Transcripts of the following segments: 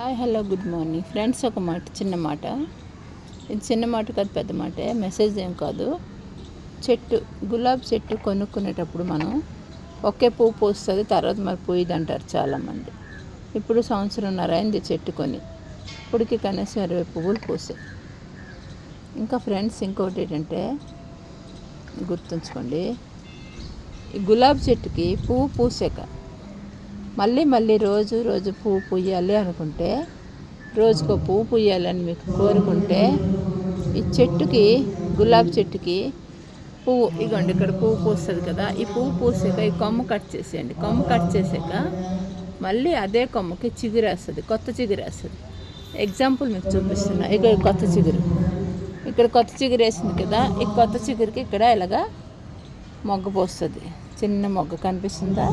Hi hello good morning friends. ఒక మాట, చిన్న మాట. ఇది చిన్న మాట కాదు, పెద్ద మాటే, మెసేజ్ ఏం కాదు. గులాబీ చెట్టు కొనుక్కునేటప్పుడు మనం ఒకే పువ్వు పూస్తుంది, తర్వాత మరి పూయదు అంటారు చాలామంది. ఇప్పుడు సంవత్సరంన్నర అయింది చెట్టు కొని, ఇప్పటికి కనీసం 20 పువ్వులు పూసాయి. ఇంకా ఫ్రెండ్స్, ఇంకోటి ఏంటంటే గుర్తుంచుకోండి, ఈ గులాబీ చెట్టుకి పువ్వు పూసాక మళ్ళీ రోజు పువ్వు పూయాలి అనుకుంటే, రోజుకో పువ్వు పూయాలని మీకు కోరుకుంటే, ఈ చెట్టుకి, గులాబీ చెట్టుకి పువ్వు ఇగోండి, ఇక్కడ పువ్వు పూస్తుంది కదా, ఈ పువ్వు పూసాక ఈ కొమ్మ కట్ చేసేయండి. కొమ్మ కట్ చేసాక మళ్ళీ అదే కొమ్మకి చిగురేస్తుంది, కొత్త చిగురేస్తుంది. ఎగ్జాంపుల్ మీకు చూపిస్తున్నా. ఇక కొత్త చిగురు, ఇక్కడ కొత్త చిగురు వేసింది కదా, ఈ కొత్త చిగురికి ఇక్కడ ఇలాగా మొగ్గ పోస్తుంది. చిన్న మొగ్గ కనిపిస్తుందా?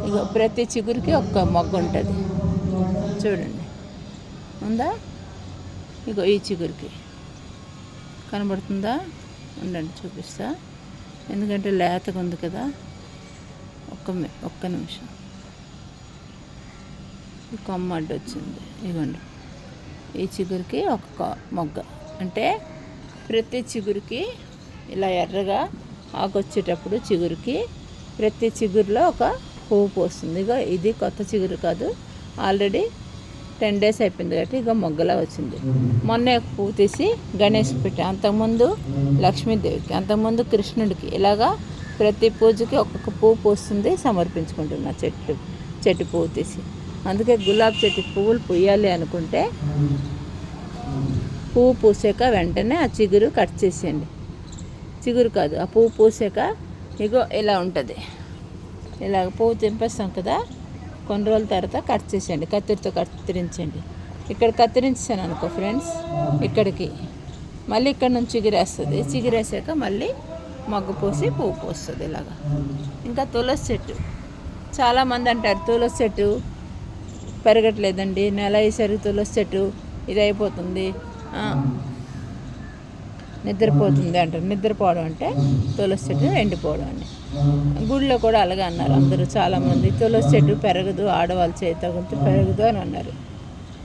ఇక ప్రతి చిగురికి ఒక మొగ్గ ఉంటుంది, చూడండి, ఉందా? ఇగో ఈ చిగురికి కనబడుతుందా? ఉండండి, చూపిస్తా. ఎందుకంటే లేతగా ఉంది కదా. ఒక్క నిమిషం. ఈ కొమ్మ అడ్డు వచ్చింది. ఇగోండి, ఈ చిగురికి ఒక మొగ్గ. అంటే ప్రతి చిగురికి ఇలా ఎర్రగా ఆకొచ్చేటప్పుడు చిగురికి ప్రతి చిగురులో ఒక పువ్వు పోస్తుంది. ఇక ఇది కొత్త చిగురు కాదు, ఆల్రెడీ 10 days అయిపోయింది కాబట్టి ఇక మొగ్గలా వచ్చింది. మొన్న ఒక పువ్వు తీసి గణేష్కి పెట్టాను, అంతకుముందు లక్ష్మీదేవికి, అంతకుముందు కృష్ణుడికి. ఇలాగా ప్రతి పూజకి ఒక్కొక్క పువ్వు పోస్తుంది, సమర్పించుకుంటున్నా చెట్టు పువ్వు తీసి. అందుకే గులాబీ చెట్టు పువ్వులు పూయాలి అనుకుంటే పువ్వు పూసాక వెంటనే ఆ చిగురు కట్ చేసేయండి. చిగురు కాదు, ఆ పువ్వు పూసాక ఇగో ఇలా ఉంటుంది. ఇలాగ పువ్వు తెంపేస్తాం కదా, కొన్ని రోజుల తర్వాత కట్ చేసేయండి, కత్తిరితో కత్తిరించండి. ఇక్కడ కత్తిరించాను అనుకో ఫ్రెండ్స్, ఇక్కడికి మళ్ళీ ఇక్కడ నుంచి చిగురేస్తుంది. చిగురేసాక మళ్ళీ మొగ్గు పోసి పువ్వు పోస్తుంది ఇలాగా. ఇంకా తులసి చెట్టు, చాలామంది అంటారు తులసి చెట్టు పెరగట్లేదండి, నెల అయ్యేసరికి తులసి చెట్టు ఇది అయిపోతుంది, నిద్రపోతుంది అంటారు. నిద్రపోవడం అంటే తులసి చెట్టు ఎండిపోవడం అని. గుడిలో కూడా అలాగే అన్నారు అందరూ, చాలామంది. తులసి చెట్టు పెరగదు, ఆడవాళ్ళు చేతి తగిలితే పెరగదు అని అన్నారు.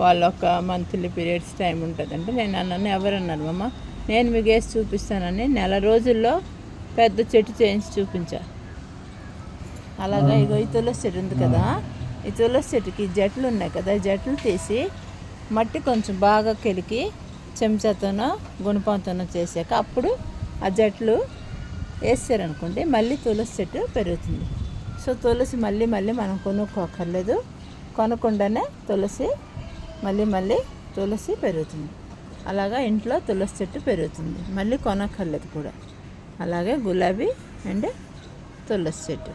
వాళ్ళు ఒక మంత్లీ పీరియడ్స్ టైం ఉంటుంది అంటే. నేను అన్నాను, ఎవరన్నారు అమ్మ, నేను మీకు వేసి చూపిస్తానని నెల రోజుల్లో పెద్ద చెట్టు చేయించి చూపించా. అలాగా ఇగో ఈ తులసి చెట్టు ఉంది కదా, ఈ తులసి చెట్టుకి జట్లు ఉన్నాయి కదా, జట్లు తీసి మట్టి కొంచెం బాగా కెలికి చెంచాతోనో గుణపంతోనో చేసాక అప్పుడు ఆ జట్లు వేసారనుకోండి, మళ్ళీ తులసి చెట్టు పెరుగుతుంది. సో తులసి మళ్ళీ మనం కొనుక్కోకర్లేదు, కొనకుండానే తులసి మళ్ళీ తులసి పెరుగుతుంది. అలాగా ఇంట్లో తులసి చెట్టు పెరుగుతుంది, మళ్ళీ కొనక్కర్లేదు కూడా. అలాగే గులాబీ అండ్ తులసి చెట్టు.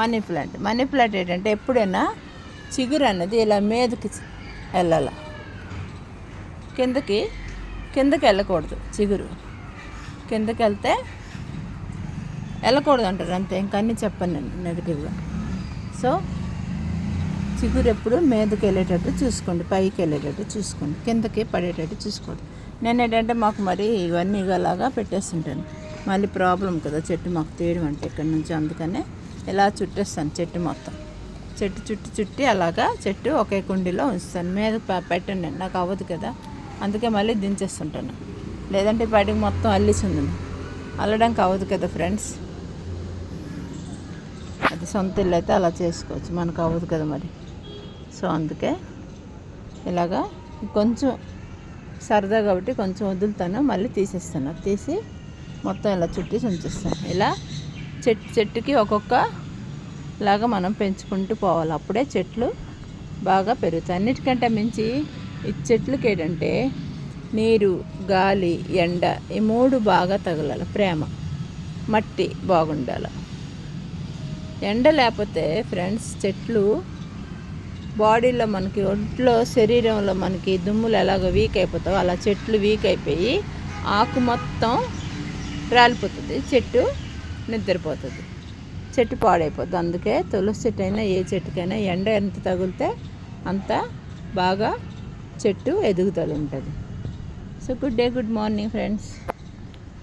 మనీ ప్లాంట్ ఏంటంటే ఎప్పుడైనా చిగురు అన్నది ఇలా మీదకి వెళ్ళాల, కిందకి వెళ్ళకూడదు. చిగురు కిందకి వెళ్ళకూడదు అంటారు అంతే, ఇంకా అన్నీ చెప్పను నేను నెగిటివ్గా. సో చిగురు ఎప్పుడు మీదకి వెళ్ళేటట్టు చూసుకోండి, పైకి వెళ్ళేటట్టు చూసుకోండి, కిందకి పడేటట్టు చూసుకోండి. నేను ఏంటంటే మాకు మరి ఇవన్నీ ఇలాగా పెట్టేస్తుంటాను, మళ్ళీ ప్రాబ్లం కదా చెట్టు మాకు తీయడం అంటే ఇక్కడి నుంచి. అందుకనే ఇలా చుట్టేస్తాను చెట్టు మొత్తం, చుట్టి అలాగా చెట్టు ఒకే కుండీలో ఉంచుతాను. మీద పెట్టండి, నాకు అవ్వదు కదా, అందుకే మళ్ళీ దించేస్తుంటాను. లేదంటే బయటకు మొత్తం అల్లిస్తుంది, అల్లడానికి అవ్వదు కదా ఫ్రెండ్స్. అది సొంత ఇల్లు అయితే అలా చేసుకోవచ్చు, మనకు అవ్వదు కదా మరి. సో అందుకే ఇలాగా కొంచెం సరదా కాబట్టి కొంచెం వదులుతాను, మళ్ళీ తీసేస్తాను. తీసి మొత్తం ఇలా చుట్టి ఉంచేస్తాను. ఇలా చెట్టుకి ఒక్కొక్క లాగా మనం పెంచుకుంటూ పోవాలి, అప్పుడే చెట్లు బాగా పెరుగుతాయి. అన్నిటికంటే మించి ఈ చెట్లకి ఏంటంటే నీరు, గాలి, ఎండ, ఈ 3 బాగా తగలాలి. ప్రేమ, మట్టి బాగుండాలి. ఎండ లేకపోతే ఫ్రెండ్స్ చెట్లు బాడీలో మనకి, ఒంట్లో శరీరంలో మనకి దుమ్ములు ఎలాగ వీక్ అయిపోతావో అలా చెట్లు వీక్ అయిపోయి ఆకు మొత్తం రాలిపోతుంది, చెట్టు నిద్రపోతుంది, చెట్టు పాడైపోతుంది. అందుకే తులసి చెట్టు అయినా ఏ చెట్టుకైనా ఎండ ఎంత తగిలితే అంత బాగా చెట్టు ఎదుగుదల ఉంటుంది. So good day, good morning friends.